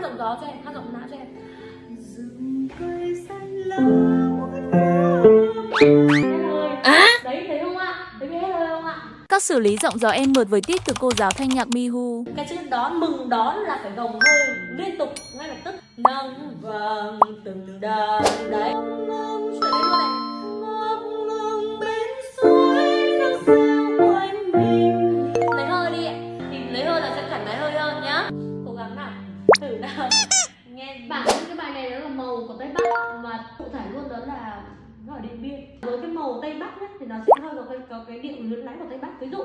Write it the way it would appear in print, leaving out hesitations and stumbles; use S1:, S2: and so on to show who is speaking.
S1: Giọng gió cho em, hát giọng não cho em.
S2: Rừng cây xanh lá.
S1: Đấy, thấy không ạ? Thấy biết hết lời không ạ?
S3: Các xử lý giọng gió em mượt với tiết từ cô giáo thanh nhạc Mihu.
S1: Cái chữ đón, mừng đón là phải gồng hơi liên tục ngay lập tức. Nâng vàng từng đàn. Đấy. Chuyển lên luôn này. Ngập ngừng bên suối nước reo quanh mình. Lấy hơi đi ạ. Thì lấy hơi là sẽ thoải mái hơi hơn nhá. Cố gắng nào. Thử nào. Nghe bản cái bài này đó là màu của Tây Bắc, mà cụ thể luôn đó là nó ở Điện Biên. Với cái màu Tây Bắc nhất thì nó sẽ hơi có cái điệu luyến láy của Tây Bắc. Ví dụ